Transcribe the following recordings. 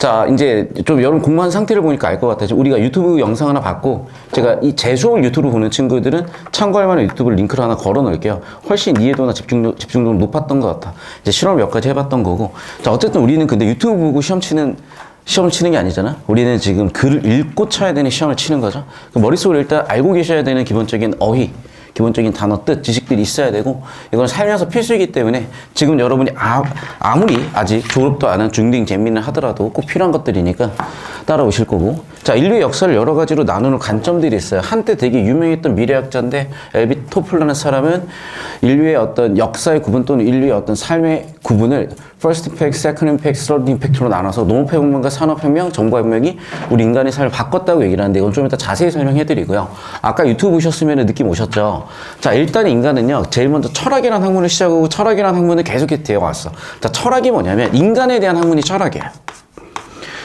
자, 이제 좀 여러분 공부한 상태를 보니까 알 것 같아요. 우리가 유튜브 영상 하나 받고 제가 이 제 수업을 유튜브로 보는 친구들은 참고할 만한 유튜브 링크를 하나 걸어 놓을게요. 훨씬 이해도나 집중도가 높았던 것 같아. 이제 실험 몇 가지 해봤던 거고. 자, 어쨌든 우리는 근데 유튜브 보고 시험을 치는 게 아니잖아. 우리는 지금 글을 읽고 쳐야 되는 시험을 치는 거죠. 머릿속으로 일단 알고 계셔야 되는 기본적인 어휘, 기본적인 단어, 뜻, 지식들이 있어야 되고, 이건 살면서 필수이기 때문에 지금 여러분이 아무리 아직 졸업도 안 한 중딩 재민을 하더라도 꼭 필요한 것들이니까 따라오실 거고. 자, 인류의 역사를 여러 가지로 나누는 관점들이 있어요. 한때 되게 유명했던 미래학자인데 엘비 토플라는 사람은 인류의 어떤 역사의 구분 또는 인류의 어떤 삶의 구분을 First Impact, Second Impact, Third Impact로 나눠서 농업혁명과 산업혁명, 정보혁명이 우리 인간의 삶을 바꿨다고 얘기를 하는데 이건 좀 이따 자세히 설명해드리고요. 아까 유튜브 보셨으면 느낌 오셨죠? 자, 일단 인간은요, 제일 먼저 철학이라는 학문을 시작하고 철학이라는 학문을 계속해서 되어왔어. 자, 철학이 뭐냐면 인간에 대한 학문이 철학이에요.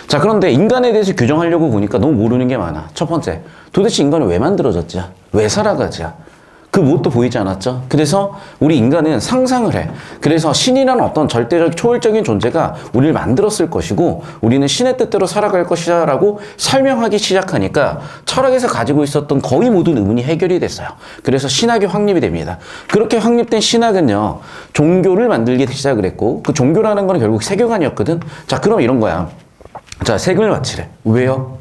자, 그런데 인간에 대해서 규정하려고 보니까 너무 모르는 게 많아. 첫 번째, 도대체 인간은 왜 만들어졌지? 왜 살아가지? 그 무엇도 보이지 않았죠? 그래서 우리 인간은 상상을 해. 그래서 신이라는 어떤 절대적 초월적인 존재가 우리를 만들었을 것이고 우리는 신의 뜻대로 살아갈 것이다 라고 설명하기 시작하니까 철학에서 가지고 있었던 거의 모든 의문이 해결이 됐어요. 그래서 신학이 확립이 됩니다. 그렇게 확립된 신학은요, 종교를 만들기 시작을 했고 그 종교라는 건 결국 세계관이었거든. 자, 그럼 이런 거야. 자, 세금을 바치래. 왜요?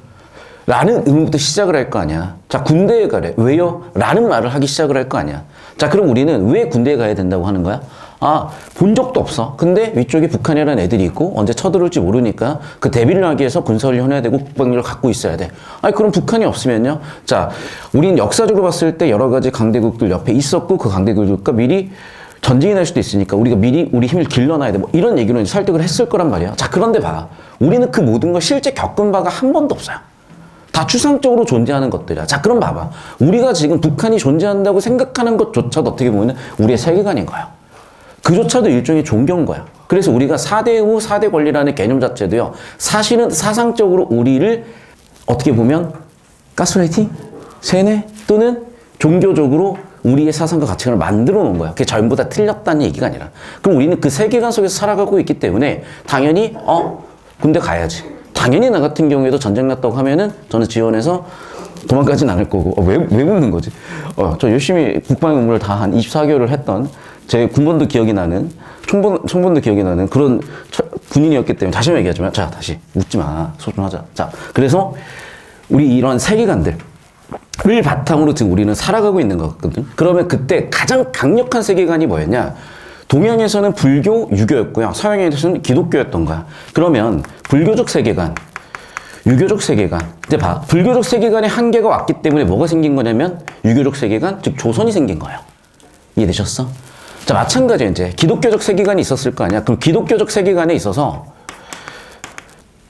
라는 의문부터 시작을 할 거 아니야. 자, 군대에 가래. 왜요? 라는 말을 하기 시작을 할 거 아니야. 자, 그럼 우리는 왜 군대에 가야 된다고 하는 거야? 아, 본 적도 없어. 근데 위쪽에 북한이라는 애들이 있고 언제 쳐들어올지 모르니까 그 대비를 하기 위해서 군사훈련을 해야 되고 국방력을 갖고 있어야 돼. 아니, 그럼 북한이 없으면요? 자, 우린 역사적으로 봤을 때 여러 가지 강대국들 옆에 있었고 그 강대국들과 미리 전쟁이 날 수도 있으니까 우리가 미리 우리 힘을 길러놔야 돼. 뭐 이런 얘기로 설득을 했을 거란 말이야. 자, 그런데 봐. 우리는 그 모든 걸 실제 겪은 바가 한 번도 없어요. 다 추상적으로 존재하는 것들이야. 자, 그럼 봐봐. 우리가 지금 북한이 존재한다고 생각하는 것조차도 어떻게 보면 우리의 세계관인 거야. 그조차도 일종의 종교인 거야. 그래서 우리가 4대 의무, 4대 권리라는 개념 자체도요, 사실은 사상적으로 우리를 어떻게 보면 가스라이팅? 세뇌? 또는 종교적으로 우리의 사상과 가치관을 만들어 놓은 거야. 그게 전부 다 틀렸다는 얘기가 아니라. 그럼 우리는 그 세계관 속에서 살아가고 있기 때문에 당연히 군대 가야지. 당연히 나 같은 경우에도 전쟁 났다고 하면은 저는 지원해서 도망가진 않을 거고. 왜 묻는 거지? 저 열심히 국방의 의무를 다 한 24개월을 했던 제 군번도 기억이 나는 총번도 기억이 나는 그런 군인이었기 때문에 다시 한번 얘기하지만, 자, 다시 묻지 마. 소중하자. 자, 그래서 우리 이런 세계관들 를 바탕으로 지금 우리는 살아가고 있는 거거든. 그러면 그때 가장 강력한 세계관이 뭐였냐? 동양에서는 불교, 유교였고요. 서양에서는 기독교였던 거야. 그러면 불교적 세계관, 유교적 세계관. 이제 봐. 불교적 세계관의 한계가 왔기 때문에 뭐가 생긴 거냐면 유교적 세계관, 즉 조선이 생긴 거예요. 이해되셨어? 자, 마찬가지로 이제 기독교적 세계관이 있었을 거 아니야. 그럼 기독교적 세계관에 있어서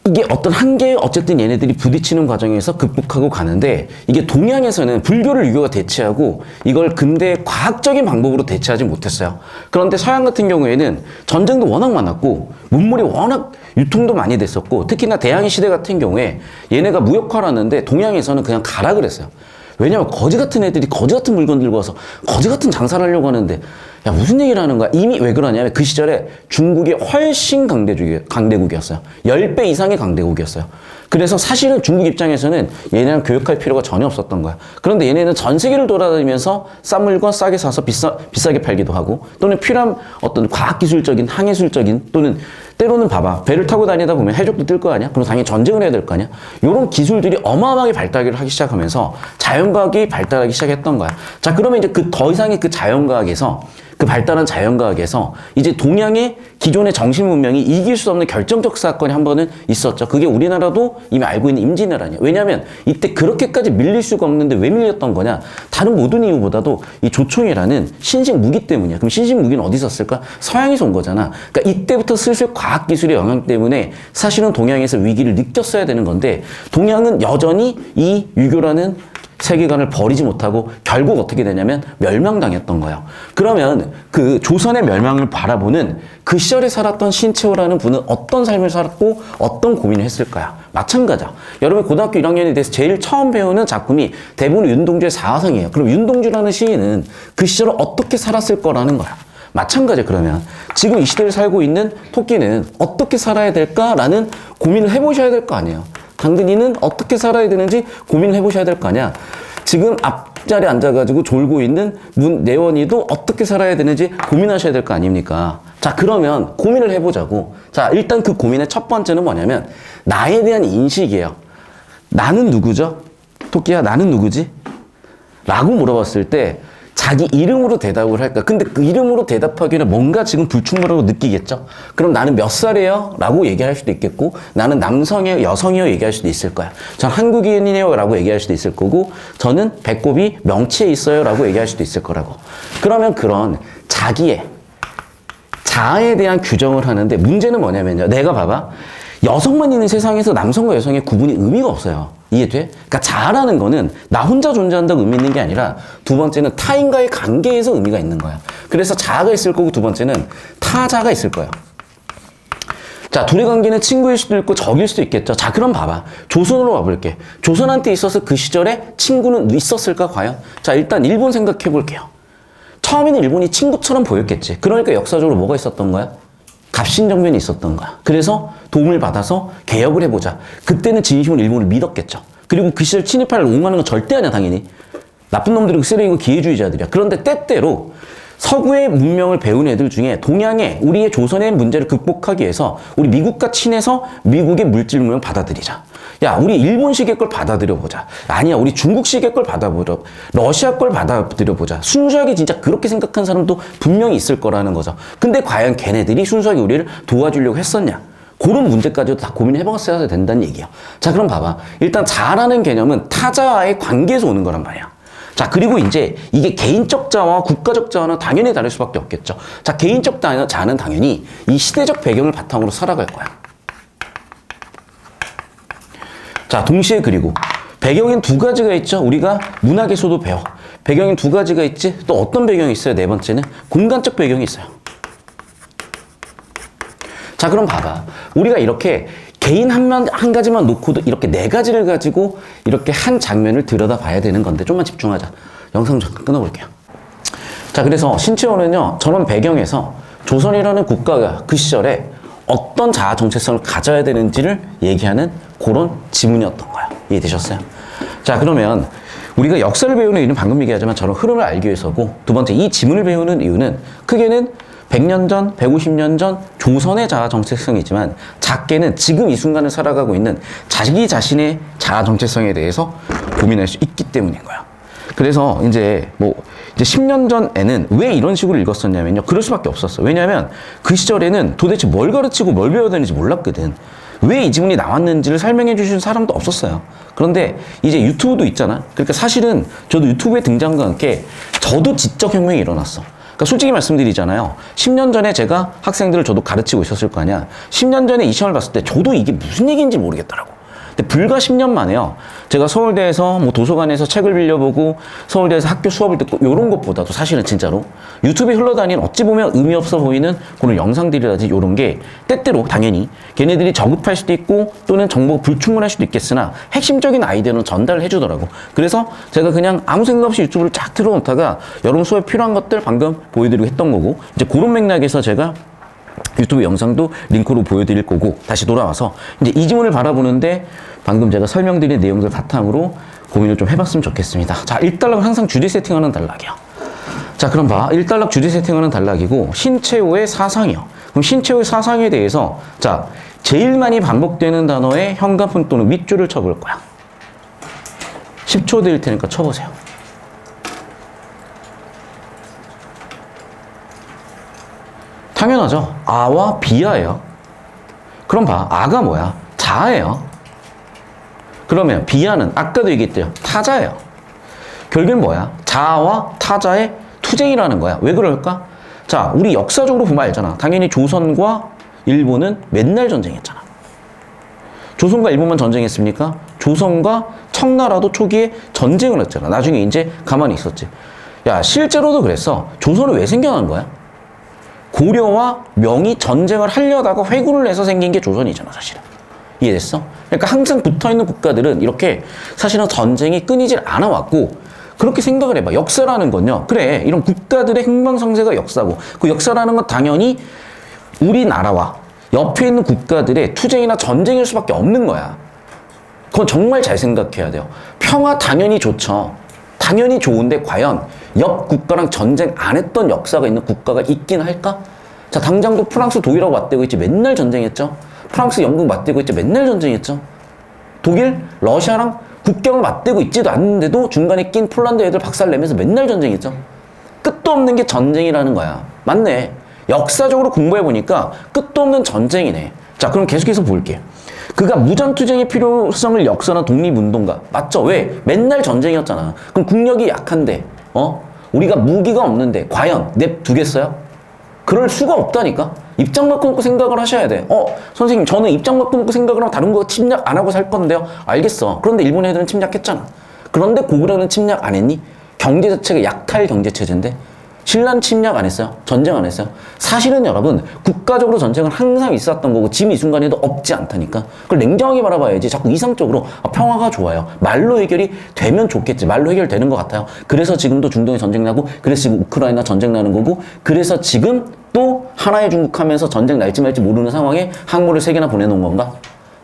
이게 어떤 한계에 어쨌든 얘네들이 부딪히는 과정에서 극복하고 가는데, 이게 동양에서는 불교를 유교가 대체하고 이걸 근대의 과학적인 방법으로 대체하지 못했어요. 그런데 서양 같은 경우에는 전쟁도 워낙 많았고 문물이 워낙 유통도 많이 됐었고, 특히나 대항해 시대 같은 경우에 얘네가 무역화를 하는데 동양에서는 그냥 가라 그랬어요. 왜냐면 거지 같은 애들이 거지 같은 물건 들고 와서 거지 같은 장사를 하려고 하는데, 야, 무슨 얘기를 하는 거야? 이미 왜 그러냐면 그 시절에 중국이 훨씬 강대국이었어요. 10배 이상의 강대국이었어요. 그래서 사실은 중국 입장에서는 얘네랑 교역할 필요가 전혀 없었던 거야. 그런데 얘네는 전 세계를 돌아다니면서 싼 물건 싸게 사서 비싸게 팔기도 하고, 또는 필요한 어떤 과학기술적인, 항해술적인, 또는 때로는 봐봐. 배를 타고 다니다 보면 해적도 뜰 거 아니야? 그럼 당연히 전쟁을 해야 될 거 아니야? 이런 기술들이 어마어마하게 발달을 하기 시작하면서 자연과학이 발달하기 시작했던 거야. 자, 그러면 이제 더 이상의 그 자연과학에서, 그 발달한 자연과학에서 이제 동양의 기존의 정신 문명이 이길 수 없는 결정적 사건이 한 번은 있었죠. 그게 우리나라도 이미 알고 있는 임진왜란이에요. 왜냐하면 이때 그렇게까지 밀릴 수가 없는데 왜 밀렸던 거냐? 다른 모든 이유보다도 이 조총이라는 신식 무기 때문이야. 그럼 신식 무기는 어디서 썼을까? 서양에서 온 거잖아. 그러니까 이때부터 슬슬 과학기술의 영향 때문에 사실은 동양에서 위기를 느꼈어야 되는 건데, 동양은 여전히 이 유교라는 세계관을 버리지 못하고 결국 어떻게 되냐면 멸망당했던 거예요. 그러면 그 조선의 멸망을 바라보는 그 시절에 살았던 신채호라는 분은 어떤 삶을 살았고 어떤 고민을 했을까요? 마찬가지야. 여러분 고등학교 1학년에 대해서 제일 처음 배우는 작품이 대부분 윤동주의 사화상이에요. 그럼 윤동주라는 시인은 그 시절을 어떻게 살았을 거라는 거야. 마찬가지. 그러면 지금 이 시대를 살고 있는 토끼는 어떻게 살아야 될까라는 고민을 해보셔야 될 거 아니에요. 당근이는 어떻게 살아야 되는지 고민을 해보셔야 될 거 아니야. 지금 앞자리에 앉아가지고 졸고 있는 문내원이도 어떻게 살아야 되는지 고민하셔야 될 거 아닙니까? 자, 그러면 고민을 해보자고. 자, 일단 그 고민의 첫 번째는 뭐냐면 나에 대한 인식이에요. 나는 누구죠? 토끼야, 나는 누구지? 라고 물어봤을 때 자기 이름으로 대답을 할까? 근데 그 이름으로 대답하기는 뭔가 지금 불충분하고 느끼겠죠? 그럼 나는 몇 살이에요? 라고 얘기할 수도 있겠고, 나는 남성이에요? 여성이에요? 얘기할 수도 있을 거야. 전 한국인이에요? 라고 얘기할 수도 있을 거고, 저는 배꼽이 명치에 있어요? 라고 얘기할 수도 있을 거라고. 그러면 그런 자기의 자아에 대한 규정을 하는데 문제는 뭐냐면요. 내가 봐봐. 여성만 있는 세상에서 남성과 여성의 구분이 의미가 없어요. 이해돼? 그러니까 자아라는 거는 나 혼자 존재한다고 의미 있는 게 아니라 두 번째는 타인과의 관계에서 의미가 있는 거야. 그래서 자아가 있을 거고 두 번째는 타자가 있을 거예요. 자, 둘의 관계는 친구일 수도 있고 적일 수도 있겠죠. 자, 그럼 봐봐. 조선으로 와볼게. 조선한테 있어서 그 시절에 친구는 있었을까 과연? 자, 일단 일본 생각해 볼게요. 처음에는 일본이 친구처럼 보였겠지. 그러니까 역사적으로 뭐가 있었던 거야? 갑신정변이 있었던 거야. 그래서 도움을 받아서 개혁을 해보자. 그때는 진심으로 일본을 믿었겠죠. 그리고 그 시절 침입할 옹호하는 건 절대 아니야, 당연히. 나쁜 놈들은 쓰레기고 기회주의자들이야. 그런데 때때로 서구의 문명을 배운 애들 중에 동양의 우리의 조선의 문제를 극복하기 위해서 우리 미국과 친해서 미국의 물질 문명 받아들이자. 야, 우리 일본식의 걸 받아들여보자. 아니야, 우리 중국식의 걸 받아보자. 러시아 걸 받아들여보자. 순수하게 진짜 그렇게 생각한 사람도 분명히 있을 거라는 거죠. 근데 과연 걔네들이 순수하게 우리를 도와주려고 했었냐? 그런 문제까지도 다 고민해봤어야 된다는 얘기야. 자, 그럼 봐봐. 일단 자아라는 개념은 타자와의 관계에서 오는 거란 말이야. 자, 그리고 이제 이게 개인적 자아와 국가적 자아는 당연히 다를 수밖에 없겠죠. 자, 개인적 자아는 당연히 이 시대적 배경을 바탕으로 살아갈 거야. 자, 동시에 그리고 배경엔 두 가지가 있죠. 우리가 문학에서도 배워. 배경엔 두 가지가 있지. 또 어떤 배경이 있어요? 네 번째는 공간적 배경이 있어요. 자, 그럼 봐봐. 우리가 이렇게 개인 한 가지만 놓고도 이렇게 네 가지를 가지고 이렇게 한 장면을 들여다봐야 되는 건데 좀만 집중하자. 영상 잠깐 끊어볼게요. 자, 그래서 신채호는요, 저런 배경에서 조선이라는 국가가 그 시절에 어떤 자아 정체성을 가져야 되는지를 얘기하는 그런 지문이었던 거예요. 이해되셨어요? 자, 그러면 우리가 역사를 배우는 이유는 방금 얘기하지만 저런 흐름을 알기 위해서고, 두 번째 이 지문을 배우는 이유는 크게는 100년 전, 150년 전 조선의 자아 정체성이지만 작게는 지금 이 순간을 살아가고 있는 자기 자신의 자아 정체성에 대해서 고민할 수 있기 때문인 거야. 그래서 이제 10년 전에는 왜 이런 식으로 읽었었냐면요. 그럴 수밖에 없었어. 왜냐하면 그 시절에는 도대체 뭘 가르치고 뭘 배워야 되는지 몰랐거든. 왜 이 지문이 나왔는지를 설명해 주시는 사람도 없었어요. 그런데 이제 유튜브도 있잖아. 그러니까 사실은 저도 유튜브에 등장과 함께 저도 지적 혁명이 일어났어. 그러니까 솔직히 말씀드리잖아요. 10년 전에 제가 학생들을 저도 가르치고 있었을 거 아니야. 10년 전에 이 시험을 봤을 때 저도 이게 무슨 얘기인지 모르겠더라고. 근데 불과 10년 만에요. 제가 서울대에서 도서관에서 책을 빌려보고 서울대에서 학교 수업을 듣고 이런 것보다도 사실은 진짜로 유튜브에 흘러다니는 어찌 보면 의미 없어 보이는 그런 영상들이라든지 이런 게 때때로 당연히 걔네들이 저급할 수도 있고 또는 정보가 불충분할 수도 있겠으나 핵심적인 아이디어는 전달을 해주더라고. 그래서 제가 그냥 아무 생각 없이 유튜브를 쫙 틀어놓다가 여러분 수업에 필요한 것들 방금 보여드리고 했던 거고, 이제 그런 맥락에서 제가 유튜브 영상도 링크로 보여드릴 거고, 다시 돌아와서 이제 이 지문을 바라보는데 방금 제가 설명드린 내용들 바탕으로 고민을 좀 해봤으면 좋겠습니다. 자, 1단락은 항상 주제 세팅하는 단락이야. 자, 그럼 봐. 1단락 주제 세팅하는 단락이고 신채호의 사상이요. 그럼 신채호의 사상에 대해서 자, 제일 많이 반복되는 단어의 현관문 또는 밑줄을 쳐볼 거야. 10초 드릴 테니까 쳐보세요. 당연하죠. 아와 비아예요. 그럼 봐. 아가 뭐야? 자아예요. 그러면 비아는 아까도 얘기했대요. 타자예요. 결국은 뭐야? 자아와 타자의 투쟁이라는 거야. 왜 그럴까? 자, 우리 역사적으로 보면 알잖아. 당연히 조선과 일본은 맨날 전쟁했잖아. 조선과 일본만 전쟁했습니까? 조선과 청나라도 초기에 전쟁을 했잖아. 나중에 이제 가만히 있었지. 야, 실제로도 그랬어. 조선은 왜 생겨난 거야? 고려와 명이 전쟁을 하려다가 회군을 해서 생긴 게 조선이잖아, 사실은. 이해됐어? 그러니까 항상 붙어있는 국가들은 이렇게 사실은 전쟁이 끊이질 않아 왔고, 그렇게 생각을 해봐. 역사라는 건요. 그래, 이런 국가들의 흥망성쇠가 역사고, 그 역사라는 건 당연히 우리나라와 옆에 있는 국가들의 투쟁이나 전쟁일 수밖에 없는 거야. 그건 정말 잘 생각해야 돼요. 평화 당연히 좋죠. 당연히 좋은데 과연 옆 국가랑 전쟁 안 했던 역사가 있는 국가가 있긴 할까? 자, 당장도 프랑스 독일하고 맞대고 있지 맨날 전쟁했죠. 프랑스 영국 맞대고 있지 맨날 전쟁했죠. 독일 러시아랑 국경을 맞대고 있지도 않는데도 중간에 낀 폴란드 애들 박살내면서 맨날 전쟁했죠. 끝도 없는 게 전쟁이라는 거야. 맞네. 역사적으로 공부해보니까 끝도 없는 전쟁이네. 자, 그럼 계속해서 볼게. 그가 무장투쟁의 필요성을 역설한 독립운동가. 맞죠? 왜? 맨날 전쟁이었잖아. 그럼 국력이 약한데, 우리가 무기가 없는데, 과연 냅두겠어요? 그럴 수가 없다니까? 입장 바꿔놓고 생각을 하셔야 돼. 선생님, 저는 입장 바꿔놓고 생각을 하고 다른 거 침략 안 하고 살 건데요? 알겠어. 그런데 일본 애들은 침략했잖아. 그런데 고구려는 침략 안 했니? 경제 자체가 약탈 경제체제인데? 신라는 침략 안 했어요? 전쟁 안 했어요? 사실은 여러분, 국가적으로 전쟁은 항상 있었던 거고 지금 이 순간에도 없지 않다니까. 그걸 냉정하게 바라봐야지. 자꾸 이상적으로 평화가 좋아요. 말로 해결이 되면 좋겠지. 말로 해결되는 것 같아요. 그래서 지금도 중동에 전쟁 나고, 그래서 지금 우크라이나 전쟁 나는 거고, 그래서 지금 또 하나의 중국 하면서 전쟁 날지 말지 모르는 상황에 항모를 3개나 보내놓은 건가?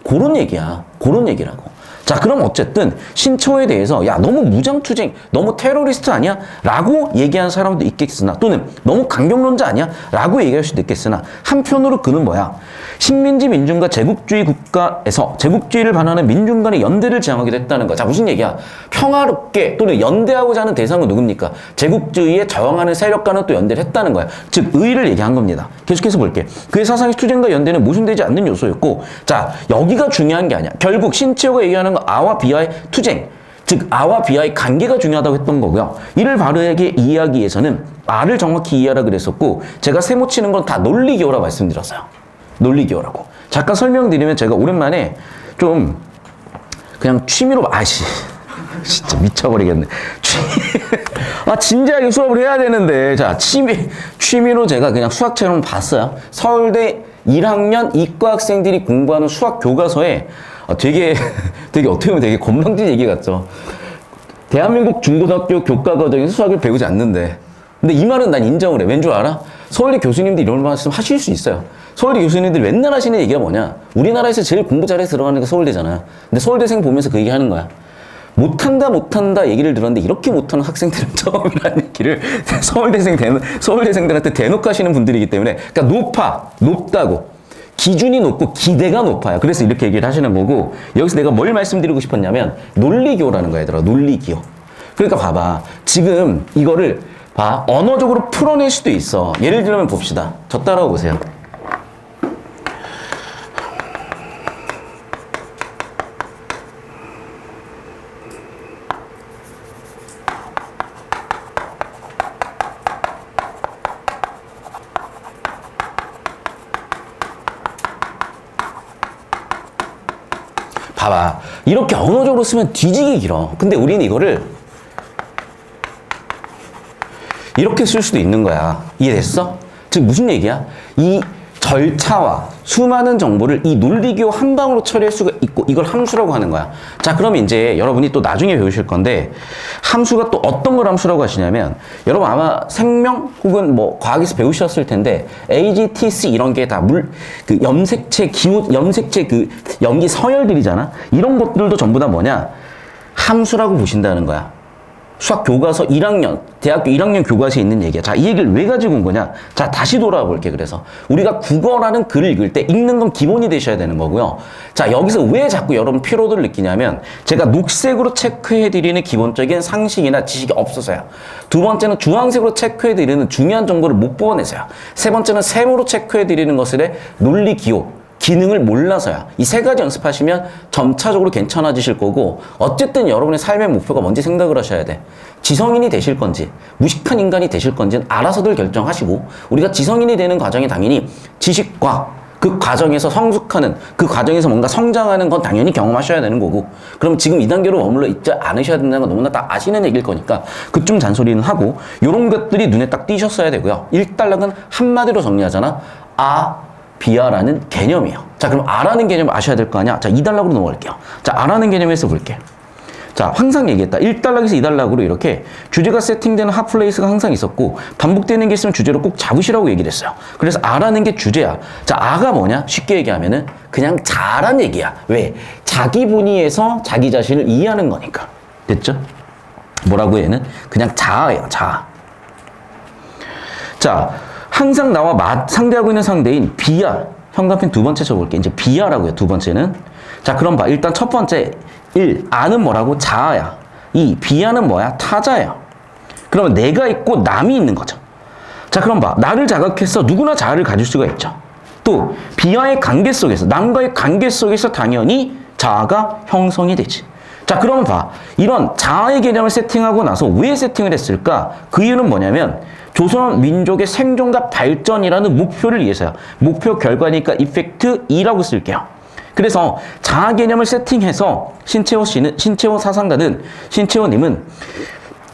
그런 얘기야. 그런 얘기라고. 자, 그럼 어쨌든 신초에 대해서 야, 너무 무장투쟁, 너무 테러리스트 아니야? 라고 얘기하는 사람도 있겠으나, 또는 너무 강경론자 아니야? 라고 얘기할 수도 있겠으나, 한편으로 그는 뭐야? 식민지 민중과 제국주의 국가에서 제국주의를 반하는 민중 간의 연대를 지향하기도 했다는 거야. 자, 무슨 얘기야? 평화롭게 또는 연대하고자 하는 대상은 누굽니까? 제국주의에 저항하는 세력과는 또 연대를 했다는 거야. 즉, 의의를 얘기한 겁니다. 계속해서 볼게. 그의 사상의 투쟁과 연대는 모순되지 않는 요소였고, 자, 여기가 중요한 게 아니야. 결국 신치호가 얘기하는 거 아와 비와의 투쟁, 즉 아와 비와의 관계가 중요하다고 했던 거고요. 이를 바르게 이해하기 위해서는 아를 정확히 이해하라 그랬었고, 제가 세모 치는 건 다 논리기호라 말씀드렸어요. 논리기호라고. 잠깐 설명드리면, 제가 오랜만에 좀 그냥 취미로 진짜 미쳐버리겠네. 진지하게 수업을 해야 되는데, 자, 취미로 제가 그냥 수학책을 봤어요. 서울대 1학년 이과 학생들이 공부하는 수학 교과서에 되게 어떻게 보면 되게 건방진 얘기 같죠. 대한민국 중고등학교 교과 과정에서 수학을 배우지 않는데. 근데 이 말은 난 인정을 해. 왠 줄 알아? 서울대 교수님들이 이런 말씀 하실 수 있어요. 서울대 교수님들이 맨날 하시는 얘기가 뭐냐? 우리나라에서 제일 공부 잘해서 들어가는 게 서울대잖아. 근데 서울대생 보면서 그 얘기 하는 거야. 못한다 얘기를 들었는데 이렇게 못하는 학생들은 처음이라는 얘기를 서울대생들한테 대놓고 하시는 분들이기 때문에, 그러니까 높다고. 기준이 높고 기대가 높아요. 그래서 이렇게 얘기를 하시는 거고, 여기서 내가 뭘 말씀드리고 싶었냐면 논리기호라는 거야, 얘들아. 논리기호. 그러니까 봐봐. 지금 이거를 언어적으로 풀어낼 수도 있어. 예를 들면 봅시다. 저 따라와 보세요. 봐봐. 이렇게 언어적으로 쓰면 뒤지게 길어. 근데 우리는 이거를 이렇게 쓸 수도 있는 거야. 이해됐어? 즉 무슨 얘기야? 이 절차와 수많은 정보를 이 논리기호 한 방으로 처리할 수가 있고, 이걸 함수라고 하는 거야. 자, 그러면 이제 여러분이 또 나중에 배우실 건데, 함수가 또 어떤 걸 함수라고 하시냐면, 여러분 아마 생명 혹은 뭐 과학에서 배우셨을 텐데, AGTC 이런 게 다 염색체 염기 서열들이잖아. 이런 것들도 전부 다 뭐냐? 함수라고 보신다는 거야. 수학 교과서 1학년, 대학교 1학년 교과서에 있는 얘기야. 자, 이 얘기를 왜 가지고 온 거냐? 자, 다시 돌아와 볼게. 그래서 우리가 국어라는 글을 읽을 때 읽는 건 기본이 되셔야 되는 거고요. 자, 여기서 왜 자꾸 여러분 피로도를 느끼냐면, 제가 녹색으로 체크해드리는 기본적인 상식이나 지식이 없어서요. 두 번째는 주황색으로 체크해드리는 중요한 정보를 못 뽑아내서요. 세 번째는 세모로 체크해드리는 것의 논리 기호, 기능을 몰라서야. 이 세 가지 연습하시면 점차적으로 괜찮아지실 거고, 어쨌든 여러분의 삶의 목표가 뭔지 생각을 하셔야 돼. 지성인이 되실 건지 무식한 인간이 되실 건지는 알아서들 결정하시고, 우리가 지성인이 되는 과정이 당연히 지식과 그 과정에서 성숙하는, 그 과정에서 뭔가 성장하는 건 당연히 경험하셔야 되는 거고, 그럼 지금 이 단계로 머물러 있지 않으셔야 된다는 건 너무나 다 아시는 얘기일 거니까 그쯤 잔소리는 하고, 요런 것들이 눈에 딱 띄셨어야 되고요. 1단락은 한마디로 정리하잖아. 비아라는 개념이에요. 자, 그럼 아라는 개념 아셔야 될 거 아니야? 자, 2단락으로 넘어갈게요. 자, 아라는 개념에서 볼게. 자, 항상 얘기했다. 1단락에서 2단락으로 이렇게 주제가 세팅되는 핫플레이스가 항상 있었고 반복되는 게 있으면 주제로 꼭 잡으시라고 얘기를 했어요. 그래서 아라는 게 주제야. 자, 아가 뭐냐? 쉽게 얘기하면은 그냥 자란 얘기야. 왜? 자기 본위에서 자기 자신을 이해하는 거니까. 됐죠? 뭐라고 얘는? 그냥 자아예요. 자아. 자, 항상 나와 상대하고 있는 상대인 비야. 형광펜 두 번째 쳐볼게. 이제 비야라고요. 두 번째는. 자, 그럼 봐. 일단 첫 번째 1. 아는 뭐라고? 자아야. 2. 비하는 뭐야? 타자야. 그러면 내가 있고 남이 있는 거죠. 자, 그럼 봐. 나를 자각해서 누구나 자아를 가질 수가 있죠. 또 비하의 관계 속에서, 남과의 관계 속에서 당연히 자아가 형성이 되지. 자, 그러면 봐. 이런 자아의 개념을 세팅하고 나서 왜 세팅을 했을까? 그 이유는 뭐냐면 조선 민족의 생존과 발전이라는 목표를 위해서야. 목표 결과니까 이펙트 2라고 쓸게요. 그래서 자아 개념을 세팅해서 신채호 사상가는, 신채호님은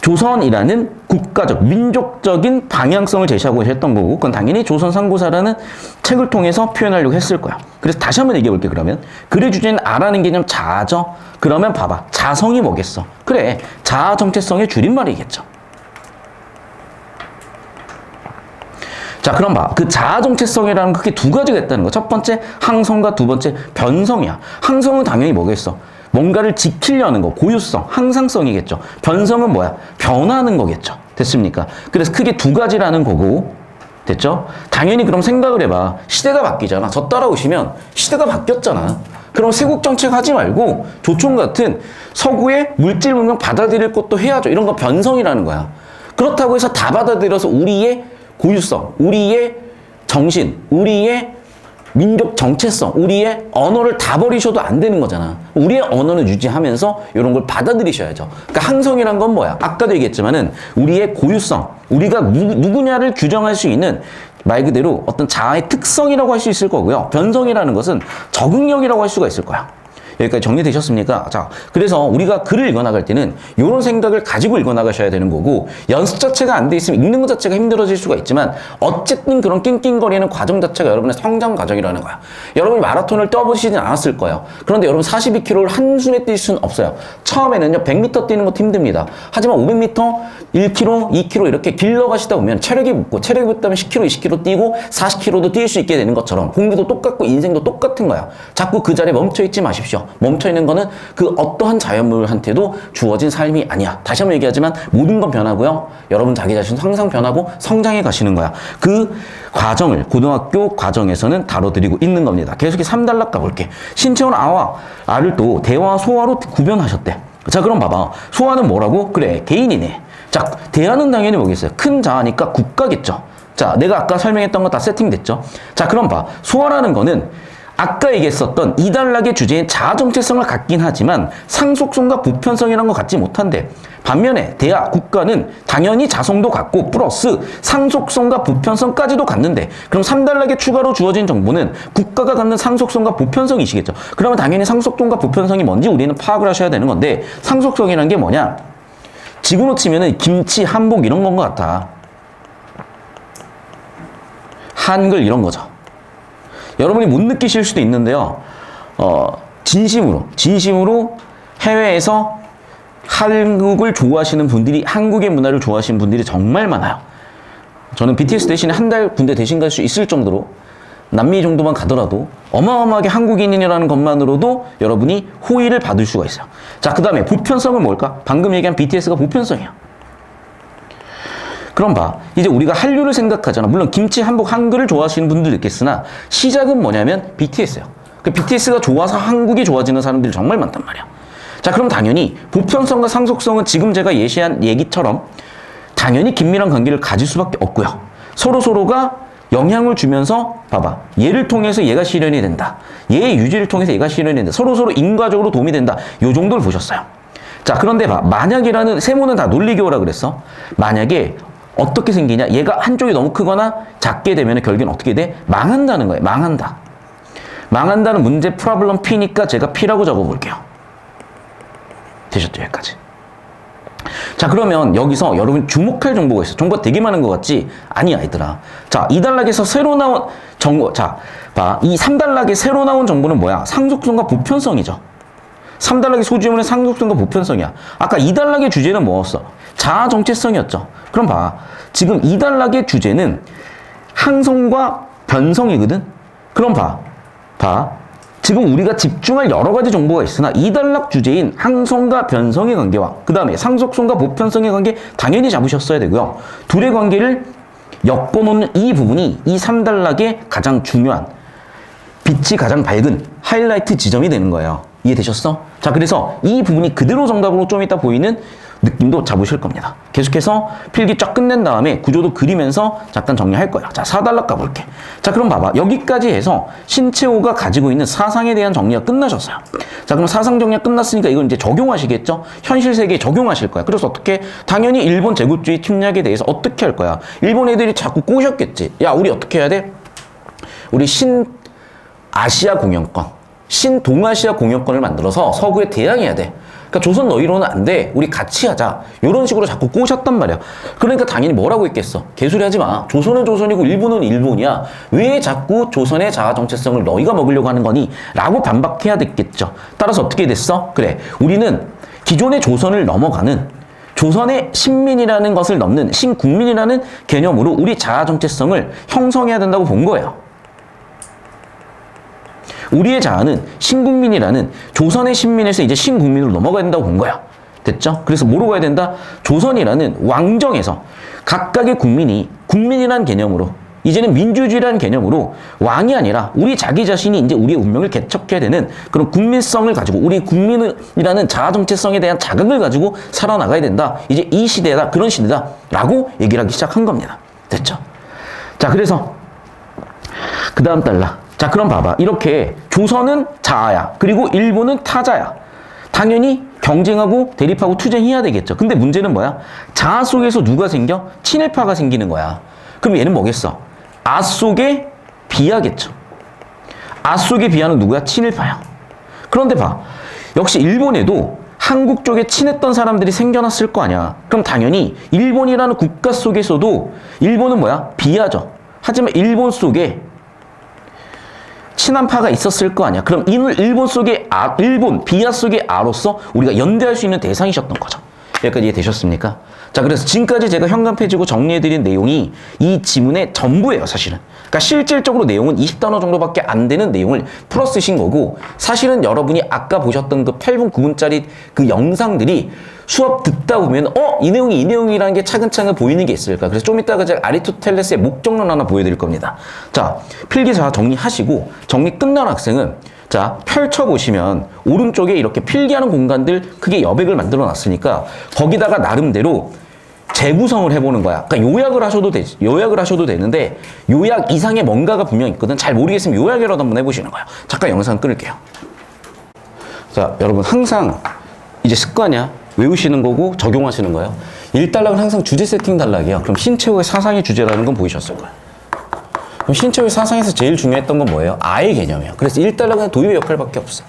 조선이라는 국가적, 민족적인 방향성을 제시하고 했던 거고, 그건 당연히 조선 상고사라는 책을 통해서 표현하려고 했을 거야. 그래서 다시 한번 얘기해 볼게, 그러면. 글의 주제는 아라는 개념 자아죠? 그러면 봐봐. 자성이 뭐겠어? 그래, 자아 정체성의 줄임말이겠죠. 자, 그럼 봐. 그 자아 정체성이라는 그게 두 가지가 있다는 거. 첫 번째 항성과 두 번째 변성이야. 항성은 당연히 뭐겠어? 뭔가를 지키려는 거, 고유성, 항상성이겠죠. 변성은 뭐야? 변하는 거겠죠. 됐습니까? 그래서 크게 두 가지라는 거고, 됐죠? 당연히 그럼 생각을 해봐. 시대가 바뀌잖아. 저 따라오시면 시대가 바뀌었잖아. 그럼 세국 정책 하지 말고 조총 같은 서구의 물질 문명 받아들일 것도 해야죠. 이런 거 변성이라는 거야. 그렇다고 해서 다 받아들여서 우리의 고유성, 우리의 정신, 우리의 민족 정체성, 우리의 언어를 다 버리셔도 안 되는 거잖아. 우리의 언어는 유지하면서 이런 걸 받아들이셔야죠. 그러니까 항성이란 건 뭐야? 아까도 얘기했지만은 우리의 고유성, 우리가 누구냐를 규정할 수 있는 말 그대로 어떤 자아의 특성이라고 할 수 있을 거고요. 변성이라는 것은 적응력이라고 할 수가 있을 거야. 여기까지 정리되셨습니까? 자, 그래서 우리가 글을 읽어나갈 때는 이런 생각을 가지고 읽어나가셔야 되는 거고, 연습 자체가 안 돼 있으면 읽는 것 자체가 힘들어질 수가 있지만 어쨌든 그런 낑낑거리는 과정 자체가 여러분의 성장 과정이라는 거야. 여러분이 마라톤을 뛰어보시진 않았을 거예요. 그런데 여러분 42km를 한순에 뛸 수는 없어요. 처음에는요 100m 뛰는 것도 힘듭니다. 하지만 500m, 1km, 2km 이렇게 길러가시다 보면 체력이 붙고, 체력이 붙다면 10km, 20km 뛰고 40km도 뛸 수 있게 되는 것처럼 공부도 똑같고 인생도 똑같은 거야. 자꾸 그 자리에 멈춰있지 마십시오. 멈춰있는 거는 그 어떠한 자연물한테도 주어진 삶이 아니야. 다시 한번 얘기하지만 모든 건 변하고요. 여러분 자기 자신도 항상 변하고 성장해 가시는 거야. 그 과정을 고등학교 과정에서는 다뤄드리고 있는 겁니다. 계속해서 3단락 가볼게. 신채호는 아와 아를 또 대화와 소화로 구별하셨대. 자, 그럼 봐봐. 소화는 뭐라고? 그래, 개인이네. 자, 대화는 당연히 뭐겠어요? 큰 자아니까 국가겠죠. 자, 내가 아까 설명했던 거 다 세팅됐죠? 자, 그럼 봐. 소화라는 거는 아까 얘기했었던 2단락의 주제인 자아 정체성을 갖긴 하지만 상속성과 보편성이라는 거 갖지 못한대. 반면에 대하, 국가는 당연히 자성도 갖고 플러스 상속성과 보편성까지도 갖는데, 그럼 3단락에 추가로 주어진 정보는 국가가 갖는 상속성과 보편성이시겠죠. 그러면 당연히 상속성과 보편성이 뭔지 우리는 파악을 하셔야 되는 건데, 상속성이라는 게 뭐냐? 지금으로 치면은 김치, 한복 이런 건 것 같아. 한글 이런 거죠. 여러분이 못 느끼실 수도 있는데요. 진심으로 해외에서 한국을 좋아하시는 분들이, 한국의 문화를 좋아하시는 분들이 정말 많아요. 저는 BTS 대신에 한 달 군대 대신 갈 수 있을 정도로, 남미 정도만 가더라도 어마어마하게 한국인이라는 것만으로도 여러분이 호의를 받을 수가 있어요. 자, 그 다음에 보편성은 뭘까? 방금 얘기한 BTS가 보편성이야. 그럼 봐. 이제 우리가 한류를 생각하잖아. 물론 김치, 한복, 한글을 좋아하시는 분들도 있겠으나 시작은 뭐냐면 BTS예요. 그 BTS가 좋아서 한국이 좋아지는 사람들이 정말 많단 말이야. 자, 그럼 당연히 보편성과 상속성은 지금 제가 예시한 얘기처럼 당연히 긴밀한 관계를 가질 수밖에 없고요. 서로가 영향을 주면서 봐봐. 얘를 통해서 얘가 실현이 된다. 얘의 유지를 통해서 얘가 실현이 된다. 서로 인과적으로 도움이 된다. 요 정도를 보셨어요. 자, 그런데 봐. 만약이라는 세모는 다 논리교라 그랬어. 만약에 어떻게 생기냐? 얘가 한쪽이 너무 크거나 작게 되면 결국엔 어떻게 돼? 망한다는 거예요. 망한다. 망한다는 문제 프로블럼 P니까 제가 P라고 적어볼게요. 되셨죠? 여기까지. 자, 그러면 여기서 여러분 주목할 정보가 있어. 정보가 되게 많은 것 같지? 아니야, 얘들아. 자, 2단락에서 새로 나온 정보. 자, 봐. 이 3단락에 새로 나온 정보는 뭐야? 상속성과 보편성이죠. 3단락의 소지문은 상속성과 보편성이야. 아까 2단락의 주제는 뭐였어? 자아 정체성이었죠. 그럼 봐. 지금 2단락의 주제는 항성과 변성이거든? 그럼 봐. 지금 우리가 집중할 여러 가지 정보가 있으나 2단락 주제인 항성과 변성의 관계와 그 다음에 상속성과 보편성의 관계 당연히 잡으셨어야 되고요. 둘의 관계를 엮어놓는 이 부분이 이 3단락의 가장 중요한 빛이 가장 밝은 하이라이트 지점이 되는 거예요. 이해되셨어? 자, 그래서 이 부분이 그대로 정답으로 좀 이따 보이는 느낌도 잡으실 겁니다. 계속해서 필기 쫙 끝낸 다음에 구조도 그리면서 잠깐 정리할 거야. 자, 4단락 가볼게. 자, 그럼 봐봐. 여기까지 해서 신채호가 가지고 있는 사상에 대한 정리가 끝나셨어요. 자, 그럼 사상 정리가 끝났으니까 이걸 이제 적용하시겠죠? 현실 세계에 적용하실 거야. 그래서 어떻게? 당연히 일본 제국주의 침략에 대해서 어떻게 할 거야? 일본 애들이 자꾸 꼬셨겠지. 야, 우리 어떻게 해야 돼? 우리 신아시아 공영권, 신동아시아 공영권을 만들어서 서구에 대항해야 돼. 그러니까 조선 너희로는 안 돼. 우리 같이 하자. 이런 식으로 자꾸 꼬셨단 말이야. 그러니까 당연히 뭐라고 했겠어? 개소리 하지 마. 조선은 조선이고 일본은 일본이야. 왜 자꾸 조선의 자아 정체성을 너희가 먹으려고 하는 거니? 라고 반박해야 됐겠죠. 따라서 어떻게 됐어? 그래. 우리는 기존의 조선을 넘어가는 조선의 신민이라는 것을 넘는 신국민이라는 개념으로 우리 자아 정체성을 형성해야 된다고 본 거예요. 우리의 자아는 신국민이라는 조선의 신민에서 이제 신국민으로 넘어가야 된다고 본 거야. 됐죠? 그래서 뭐로 가야 된다? 조선이라는 왕정에서 각각의 국민이 국민이라는 개념으로 이제는 민주주의라는 개념으로 왕이 아니라 우리 자기 자신이 이제 우리의 운명을 개척해야 되는 그런 국민성을 가지고 우리 국민이라는 자아 정체성에 대한 자극을 가지고 살아나가야 된다. 이제 이 시대다. 그런 시대다. 라고 얘기를 하기 시작한 겁니다. 됐죠? 자, 그래서 그 다음 달라. 자, 그럼 봐봐. 이렇게 조선은 자아야. 그리고 일본은 타자야. 당연히 경쟁하고 대립하고 투쟁해야 되겠죠. 근데 문제는 뭐야? 자아 속에서 누가 생겨? 친일파가 생기는 거야. 그럼 얘는 뭐겠어? 아 속에 비하겠죠. 아 속에 비하는 누구야? 친일파야. 그런데 봐. 역시 일본에도 한국 쪽에 친했던 사람들이 생겨났을 거 아니야. 그럼 당연히 일본이라는 국가 속에서도 일본은 뭐야? 비하죠. 하지만 일본 속에 친한파가 있었을 거 아니야. 그럼 일본 속의 일본 비하 속의 아로서 우리가 연대할 수 있는 대상이셨던 거죠. 여기까지 이해되셨습니까? 자, 그래서 지금까지 제가 현관페이지고 정리해드린 내용이 이 지문의 전부예요, 사실은. 그러니까 실질적으로 내용은 20단어 정도밖에 안 되는 내용을 풀어쓰신 거고, 사실은 여러분이 아까 보셨던 그 8분 9분짜리 그 영상들이 수업 듣다 보면 이 내용이라는 게 차근차근 보이는 게 있을까? 그래서 좀 이따가 제가 아리토텔레스의 목적론 하나 보여드릴 겁니다. 자, 필기 잘 정리하시고 정리 끝난 학생은 자, 펼쳐보시면 오른쪽에 이렇게 필기하는 공간들 크게 여백을 만들어 놨으니까 거기다가 나름대로 재구성을 해보는 거야. 그러니까 요약을 하셔도 되는데 요약 이상의 뭔가가 분명 있거든. 잘 모르겠으면 요약이라도 한번 해보시는 거야. 잠깐 영상 끊을게요. 자, 여러분 항상 이제 습관이야. 외우시는 거고 적용하시는 거예요. 1단락은 항상 주제 세팅 단락이에요. 그럼 신채호의 사상의 주제라는 건 보이셨을 거예요. 그럼 신채호의 사상에서 제일 중요했던 건 뭐예요? 아의 개념이에요. 그래서 1단락은 도유의 역할밖에 없어.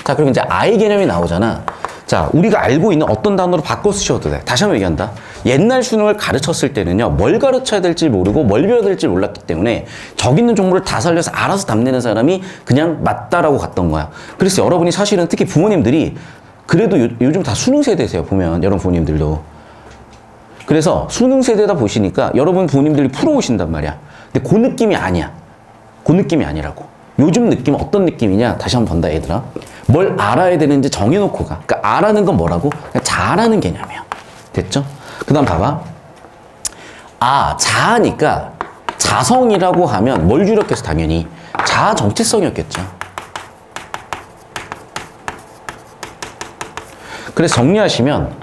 자, 그럼 이제 아의 개념이 나오잖아. 자, 우리가 알고 있는 어떤 단어로 바꿔 쓰셔도 돼. 다시 한번 얘기한다. 옛날 수능을 가르쳤을 때는요, 뭘 가르쳐야 될지 모르고 뭘 배워야 될지 몰랐기 때문에 적 있는 정보를 다 살려서 알아서 답내는 사람이 그냥 맞다라고 갔던 거야. 그래서 여러분이 사실은 특히 부모님들이 그래도 요즘 다 수능 세대세요. 보면 여러분 부모님들도. 그래서 수능 세대다 보시니까 여러분 부모님들이 풀어오신단 말이야. 근데 그 느낌이 아니야. 그 느낌이 아니라고. 요즘 느낌은 어떤 느낌이냐? 다시 한번 본다, 얘들아. 뭘 알아야 되는지 정해놓고 가. 그러니까 알아는 건 뭐라고? 그냥 잘하는 개념이야. 됐죠? 그 다음 봐봐. 자아니까 자성이라고 하면 뭘 줄였겠어? 당연히 자아 정체성이었겠죠. 그래서 정리하시면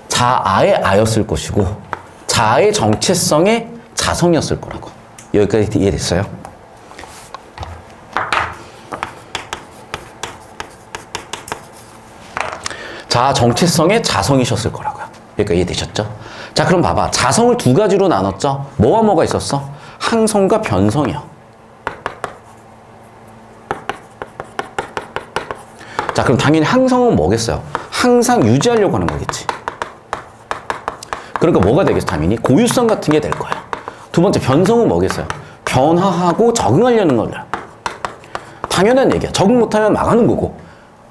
자아의 아였을 것이고 자아의 정체성의 자성이었을 거라고. 여기까지 이해됐어요? 자아 정체성의 자성이셨을 거라고요. 여기까지 이해되셨죠? 자, 그럼 봐봐. 자성을 두 가지로 나눴죠? 뭐와 뭐가 있었어? 항성과 변성이요. 자, 그럼 당연히 항성은 뭐겠어요? 항상 유지하려고 하는 거겠지. 그러니까 뭐가 되겠어? 당연히 고유성 같은 게 될 거야. 두 번째, 변성은 뭐겠어요? 변화하고 적응하려는 거야. 당연한 얘기야. 적응 못하면 망하는 거고.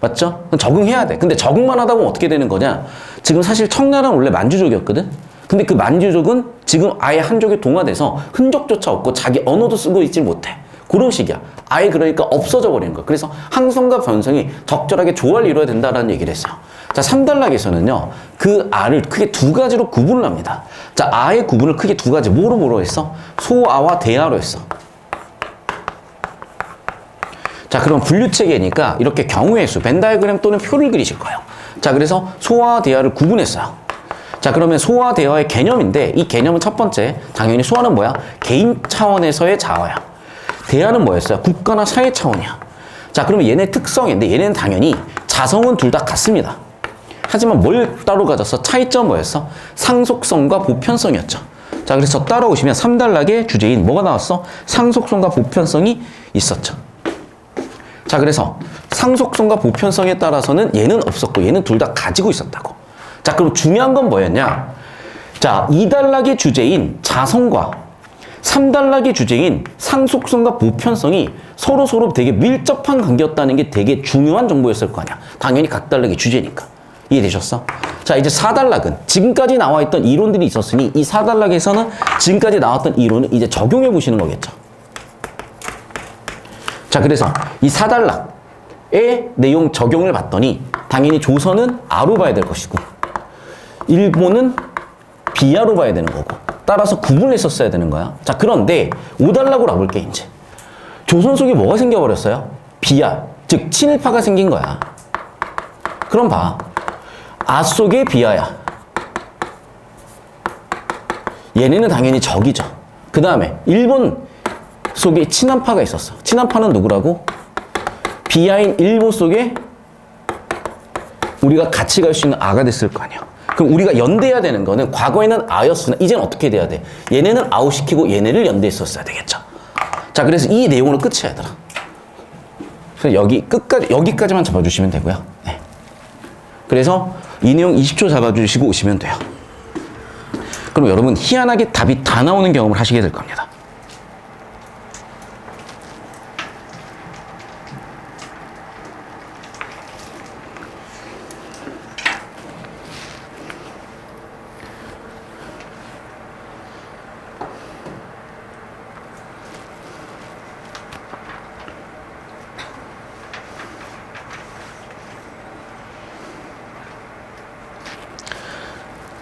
맞죠? 적응해야 돼. 근데 적응만 하다 보면 어떻게 되는 거냐? 지금 사실 청나라는 원래 만주족이었거든? 근데 그 만주족은 지금 아예 한족에 동화돼서 흔적조차 없고 자기 언어도 쓰고 있지 못해. 그런 식이야. 아예 그러니까 없어져 버리는 거야. 그래서 항성과 변성이 적절하게 조화를 이루어야 된다라는 얘기를 했어요. 자, 3단락에서는요, 그 아를 크게 두 가지로 구분을 합니다. 자, 아의 구분을 크게 두 가지. 뭐로 했어? 소아와 대아로 했어. 자, 그럼 분류체계니까 이렇게 경우의 수, 벤 다이어그램 또는 표를 그리실 거예요. 자, 그래서 소아와 대아를 구분했어요. 자, 그러면 소아 대아의 개념인데 이 개념은 첫 번째, 당연히 소아는 뭐야? 개인 차원에서의 자아야. 대아는 뭐였어요? 국가나 사회 차원이야. 자, 그러면 얘네 특성인데 얘네는 당연히 자성은 둘 다 같습니다. 하지만 뭘 따로 가졌어? 차이점 뭐였어? 상속성과 보편성이었죠. 자, 그래서 따라오시면 3단락의 주제인 뭐가 나왔어? 상속성과 보편성이 있었죠. 자, 그래서 상속성과 보편성에 따라서는 얘는 없었고 얘는 둘 다 가지고 있었다고. 자, 그럼 중요한 건 뭐였냐? 자, 2단락의 주제인 자성과 3단락의 주제인 상속성과 보편성이 서로 되게 밀접한 관계였다는 게 되게 중요한 정보였을 거 아니야. 당연히 각 단락의 주제니까. 이해되셨어? 자, 이제 4단락은 지금까지 나와 있던 이론들이 있었으니 이 4단락에서는 지금까지 나왔던 이론을 이제 적용해 보시는 거겠죠. 자, 그래서 이 4단락의 내용 적용을 봤더니 당연히 조선은 아로 봐야 될 것이고 일본은 비아로 봐야 되는 거고 따라서 구분을 했었어야 되는 거야. 자, 그런데 5단락으로 와볼게. 이제 조선 속에 뭐가 생겨버렸어요? 비아, 즉 친일파가 생긴 거야. 그럼 봐, 아 속에 비아야. 얘네는 당연히 적이죠. 그 다음에 일본 속에 친한파가 있었어. 친한파는 누구라고? 비아인 일본 속에 우리가 같이 갈 수 있는 아가 됐을 거 아니야. 그럼 우리가 연대해야 되는 거는 과거에는 아였으나 이제는 어떻게 돼야 돼? 얘네는 아웃시키고 얘네를 연대했었어야 되겠죠. 자, 그래서 이 내용으로 끝이야, 얘들아. 그래서 여기까지만 잡아주시면 되고요. 네. 그래서 이 내용 20초 잡아주시고 오시면 돼요. 그럼 여러분 희한하게 답이 다 나오는 경험을 하시게 될 겁니다.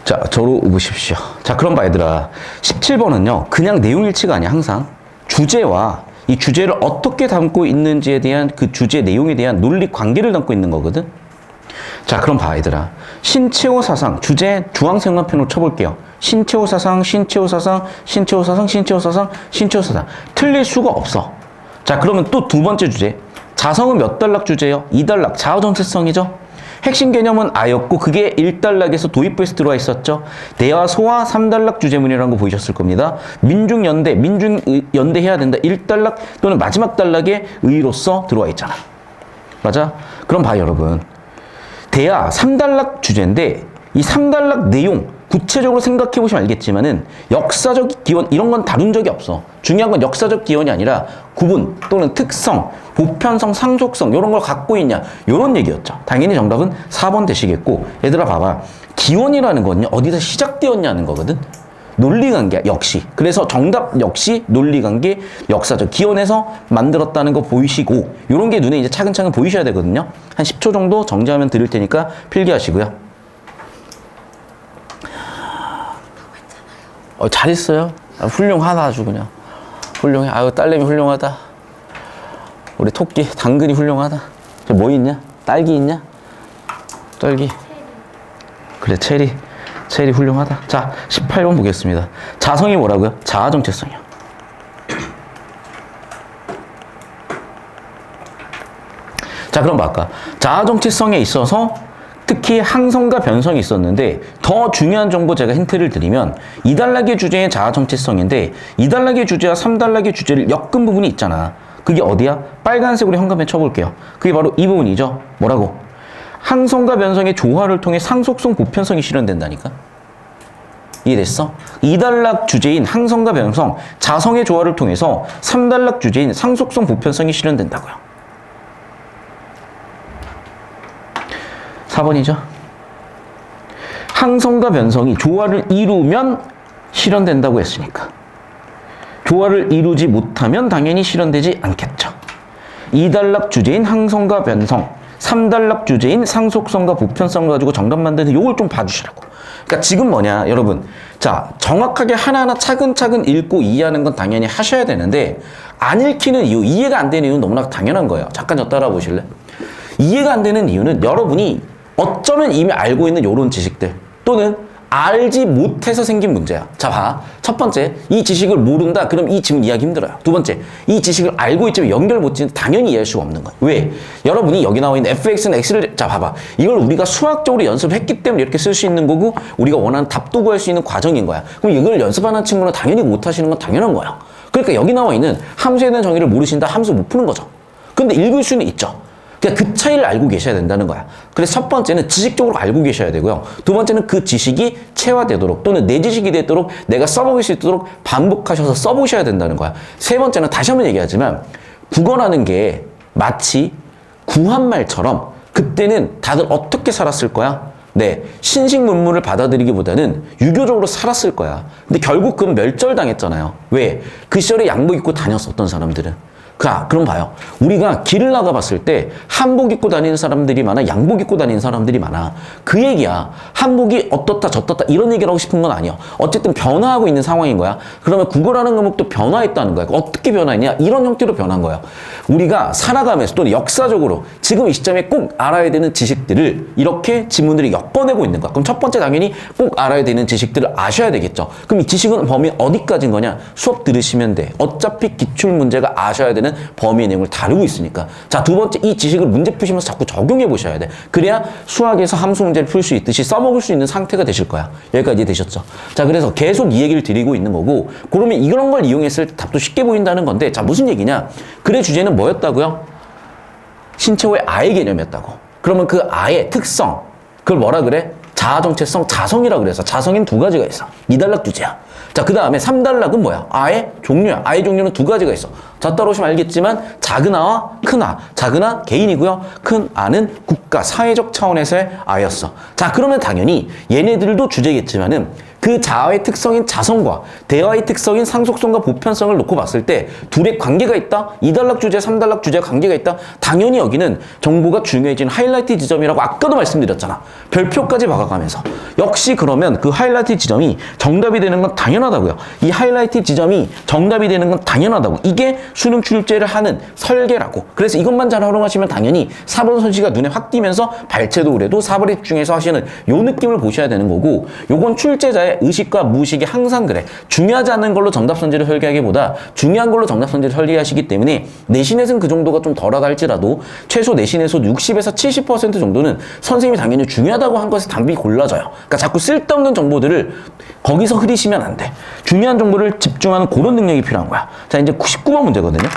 자, 저로 보십시오. 자, 그럼 봐, 얘들아. 17번은요, 그냥 내용 일치가 아니야, 항상. 주제와 이 주제를 어떻게 담고 있는지에 대한 그 주제 내용에 대한 논리 관계를 담고 있는 거거든. 자, 그럼 봐, 얘들아. 신체호 사상, 주제 주황색만펜으로 쳐볼게요. 신체호 사상, 신체호 사상, 신체호 사상, 신체호 사상, 신체호 사상. 틀릴 수가 없어. 자, 그러면 또 두 번째 주제. 자성은 몇 단락 주제예요? 2단락. 자아 전체성이죠. 핵심 개념은 아였고 그게 1단락에서 도입부에서 들어와 있었죠. 대화 소화 3단락 주제문이라는 거 보이셨을 겁니다. 민중연대, 민중연대해야 된다. 1단락 또는 마지막 단락에 의로서 들어와 있잖아. 맞아? 그럼 봐, 여러분. 대화 3단락 주제인데 이 3단락 내용 구체적으로 생각해 보시면 알겠지만은 역사적 기원 이런 건 다룬 적이 없어. 중요한 건 역사적 기원이 아니라 구분 또는 특성, 보편성, 상속성 이런 걸 갖고 있냐 이런 얘기였죠. 당연히 정답은 4번 되시겠고, 얘들아 봐봐. 기원이라는 건요 어디서 시작되었냐는 거거든. 논리관계 역시. 그래서 정답 역시 논리관계 역사적 기원에서 만들었다는 거 보이시고 이런 게 눈에 이제 차근차근 보이셔야 되거든요. 한 10초 정도 정지하면 드릴 테니까 필기하시고요. 잘했어요. 훌륭하다 아주 그냥. 훌륭해. 아유, 딸내미 훌륭하다. 우리 토끼, 당근이 훌륭하다. 저 뭐 있냐? 딸기 있냐? 딸기. 그래, 체리. 체리 훌륭하다. 자, 18번 보겠습니다. 자성이 뭐라고요? 자아 정체성이요. 자, 그럼 아까 자아 정체성에 있어서 특히 항성과 변성이 있었는데 더 중요한 정보 제가 힌트를 드리면 2단락의 주제의 자아 정체성인데 2단락의 주제와 3단락의 주제를 엮은 부분이 있잖아. 그게 어디야? 빨간색으로 현관에 쳐볼게요. 그게 바로 이 부분이죠. 뭐라고? 항성과 변성의 조화를 통해 상속성 보편성이 실현된다니까. 이해됐어? 2단락 주제인 항성과 변성, 자성의 조화를 통해서 3단락 주제인 상속성 보편성이 실현된다고요. 4번이죠. 항성과 변성이 조화를 이루면 실현된다고 했으니까 조화를 이루지 못하면 당연히 실현되지 않겠죠. 2단락 주제인 항성과 변성, 3단락 주제인 상속성과 보편성을 가지고 정답 만드는 요걸 좀 봐주시라고. 그러니까 지금 뭐냐 여러분, 자 정확하게 하나하나 차근차근 읽고 이해하는 건 당연히 하셔야 되는데 안 읽히는 이유, 이해가 안 되는 이유는 너무나 당연한 거예요. 잠깐 저 따라 보실래? 이해가 안 되는 이유는 여러분이 어쩌면 이미 알고 있는 요런 지식들 또는 알지 못해서 생긴 문제야. 자, 봐. 첫 번째, 이 지식을 모른다. 그럼 이 질문 이해하기 힘들어요. 두 번째, 이 지식을 알고 있지만 연결 못 짓는 당연히 이해할 수가 없는 거예요. 왜? 여러분이 여기 나와 있는 fx는 x를, 자, 봐봐. 이걸 우리가 수학적으로 연습을 했기 때문에 이렇게 쓸 수 있는 거고 우리가 원하는 답도 구할 수 있는 과정인 거야. 그럼 이걸 연습하는 친구는 당연히 못 하시는 건 당연한 거야. 그러니까 여기 나와 있는 함수에 대한 정의를 모르신다. 함수 못 푸는 거죠. 근데 읽을 수는 있죠. 그러니까 그 차이를 알고 계셔야 된다는 거야. 그래서 첫 번째는 지식적으로 알고 계셔야 되고요. 두 번째는 그 지식이 체화되도록 또는 내 지식이 되도록 내가 써먹을 수 있도록 반복하셔서 써보셔야 된다는 거야. 세 번째는 다시 한번 얘기하지만 국어라는 게 마치 구한말처럼 그때는 다들 어떻게 살았을 거야? 네, 신식 문물을 받아들이기보다는 유교적으로 살았을 거야. 근데 결국 그건 멸절당했잖아요. 왜? 그 시절에 양복 입고 다녔었던 사람들은. 그럼 봐요. 우리가 길을 나가봤을 때 한복 입고 다니는 사람들이 많아, 양복 입고 다니는 사람들이 많아. 그 얘기야. 한복이 어떻다 저떻다 이런 얘기를 하고 싶은 건 아니야. 어쨌든 변화하고 있는 상황인 거야. 그러면 국어라는 과목도 변화했다는 거야. 어떻게 변화했냐? 이런 형태로 변한 거야. 우리가 살아가면서 또는 역사적으로 지금 이 시점에 꼭 알아야 되는 지식들을 이렇게 지문들이 엮어내고 있는 거야. 그럼 첫 번째 당연히 꼭 알아야 되는 지식들을 아셔야 되겠죠. 그럼 이 지식은 범위 어디까지인 거냐? 수업 들으시면 돼. 어차피 기출문제가 아셔야 되는 범위의 내용을 다루고 있으니까. 자, 두 번째, 이 지식을 문제 푸시면서 자꾸 적용해 보셔야 돼. 그래야 수학에서 함수 문제를 풀 수 있듯이 써먹을 수 있는 상태가 되실 거야. 여기까지 되셨죠? 자, 그래서 계속 이 얘기를 드리고 있는 거고, 그러면 이런 걸 이용했을 때 답도 쉽게 보인다는 건데, 자, 무슨 얘기냐? 글의 주제는 뭐였다고요? 신체호의 아의 개념이었다고. 그러면 그 아의 특성, 그걸 뭐라 그래? 자아정체성, 자성이라 그래서 자성인 두 가지가 있어. 2단락 주제야. 자, 그 다음에 3단락은 뭐야? 아의 종류야. 아의 종류는 두 가지가 있어. 자, 따라오시면 알겠지만 작은 아와 큰 아. 작은 아 개인이고요. 큰 아는 국가, 사회적 차원에서의 아였어. 자, 그러면 당연히 얘네들도 주제겠지만은 그 자아의 특성인 자성과 대화의 특성인 상속성과 보편성을 놓고 봤을 때 둘의 관계가 있다? 2단락 주제, 3단락 주제가 관계가 있다? 당연히 여기는 정보가 중요해진 하이라이트 지점이라고 아까도 말씀드렸잖아. 별표까지 박아가면서. 역시 그러면 그 하이라이트 지점이 정답이 되는 건 당연하다고요. 이 하이라이트 지점이 정답이 되는 건 당연하다고. 이게 수능 출제를 하는 설계라고. 그래서 이것만 잘 활용하시면 당연히 4번 선지가 눈에 확 띄면서 발췌도 그래도 4번에 집중해서 하시는 요 느낌을 보셔야 되는 거고, 요건 출제자의 의식과 무의식이 항상 그래. 중요하지 않은 걸로 정답 선지를 설계하기보다 중요한 걸로 정답 선지를 설계하시기 때문에 내신에서는 그 정도가 좀 덜하다 할지라도 최소 내신에서 60에서 70% 정도는 선생님이 당연히 중요하다고 한 것에 답이 골라져요. 그러니까 자꾸 쓸데없는 정보들을 거기서 흐리시면 안 돼. 중요한 정보를 집중하는 그런 능력이 필요한 거야. 자, 이제 99번 문제거든요.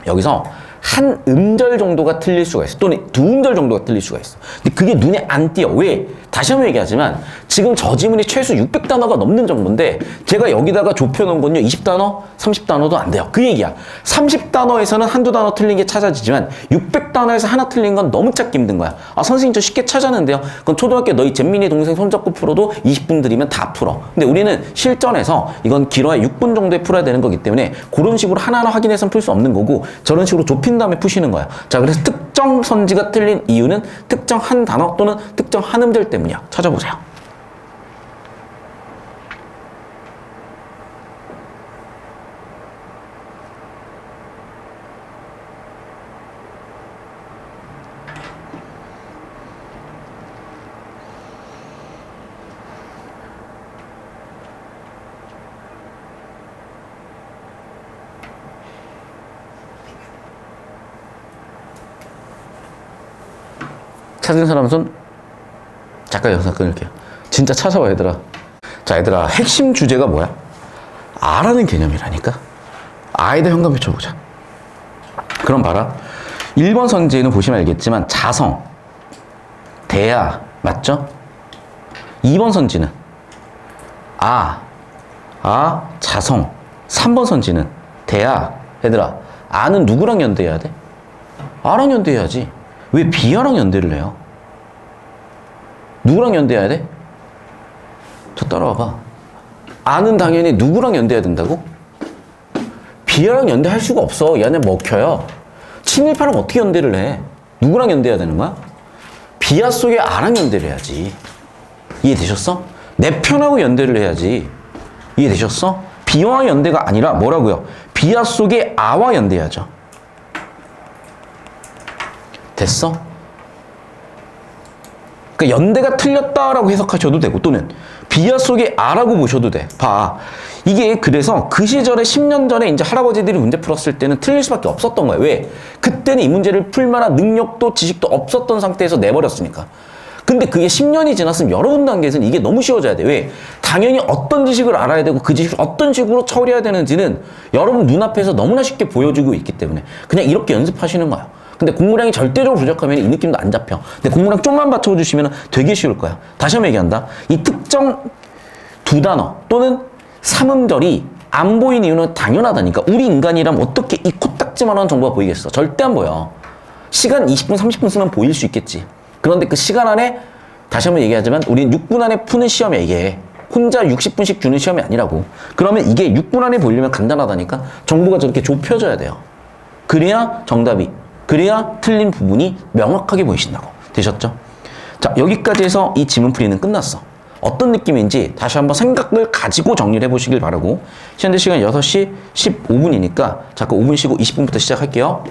여기서 한 음절 정도가 틀릴 수가 있어. 또는 두 음절 정도가 틀릴 수가 있어. 근데 그게 눈에 안 띄어. 왜? 다시 한번 얘기하지만 지금 저 지문이 최소 600단어가 넘는 정보인데 제가 여기다가 좁혀놓은 건요 20단어, 30단어도 안 돼요. 그 얘기야. 30단어에서는 한두 단어 틀린 게 찾아지지만 600단어에서 하나 틀린 건 너무 찾기 힘든 거야. 아, 선생님 저 쉽게 찾았는데요. 그럼 초등학교 너희 잼민이 동생 손잡고 풀어도 20분 들이면 다 풀어. 근데 우리는 실전에서 이건 길어야 6분 정도에 풀어야 되는 거기 때문에 그런 식으로 하나하나 확인해서는 풀 수 없는 거고 저런 식으로 좁힌 다음에 푸시는 거야. 자, 그래서 특정 선지가 틀린 이유는 특정 한 단어 또는 특정 한 음절 때문이야. 찾아보세요. 찾은 사람 손. 잠깐 영상 끊을게요. 진짜 찾아봐 얘들아. 자, 얘들아, 핵심 주제가 뭐야? 아라는 개념이라니까. 아에다 현감 붙여보자. 그럼 봐라. 1번 선지에는 보시면 알겠지만 자성, 대야 맞죠? 2번 선지는 자성. 3번 선지는 대야. 얘들아, 아는 누구랑 연대해야 돼? 아랑 연대해야지. 왜 B야랑 연대를 해요? 누구랑 연대해야 돼? 저 따라와봐. 아는 당연히 누구랑 연대해야 된다고? B랑 연대할 수가 없어. 얘네 먹혀요. 친일파랑 어떻게 연대를 해? 누구랑 연대해야 되는 거야? 비하 속에 A랑 연대를 해야지. 이해되셨어? 내 편하고 연대를 해야지. 이해되셨어? B와 연대가 아니라 뭐라고요? 비하 속에 A와 연대해야죠. 됐어? 그러니까 연대가 틀렸다라고 해석하셔도 되고 또는 비하 속에 A라고 보셔도 돼. 봐. 이게 그래서 그 시절에 10년 전에 이제 할아버지들이 문제 풀었을 때는 틀릴 수밖에 없었던 거예요. 왜? 그때는 이 문제를 풀 만한 능력도 지식도 없었던 상태에서 내버렸으니까. 근데 그게 10년이 지났으면 여러분 단계에서는 이게 너무 쉬워져야 돼. 왜? 당연히 어떤 지식을 알아야 되고 그 지식을 어떤 식으로 처리해야 되는지는 여러분 눈앞에서 너무나 쉽게 보여주고 있기 때문에 그냥 이렇게 연습하시는 거예요. 근데 공부량이 절대적으로 부족하면 이 느낌도 안 잡혀. 근데 공부량 좀만 받쳐주시면 되게 쉬울 거야. 다시 한번 얘기한다. 이 특정 두 단어 또는 삼음절이 안 보이는 이유는 당연하다니까. 우리 인간이라면 어떻게 이 코딱지만한 정보가 보이겠어? 절대 안 보여. 시간 20분, 30분 쓰면 보일 수 있겠지. 그런데 그 시간 안에 다시 한번 얘기하지만 우리는 6분 안에 푸는 시험이야 이게. 혼자 60분씩 주는 시험이 아니라고. 그러면 이게 6분 안에 보려면 간단하다니까. 정보가 저렇게 좁혀져야 돼요. 그래야 정답이, 그래야 틀린 부분이 명확하게 보이신다고. 되셨죠? 자, 여기까지 해서 이 지문풀이는 끝났어. 어떤 느낌인지 다시 한번 생각을 가지고 정리를 해보시길 바라고. 현재 시간 6시 15분이니까 잠깐 5분 쉬고 20분부터 시작할게요.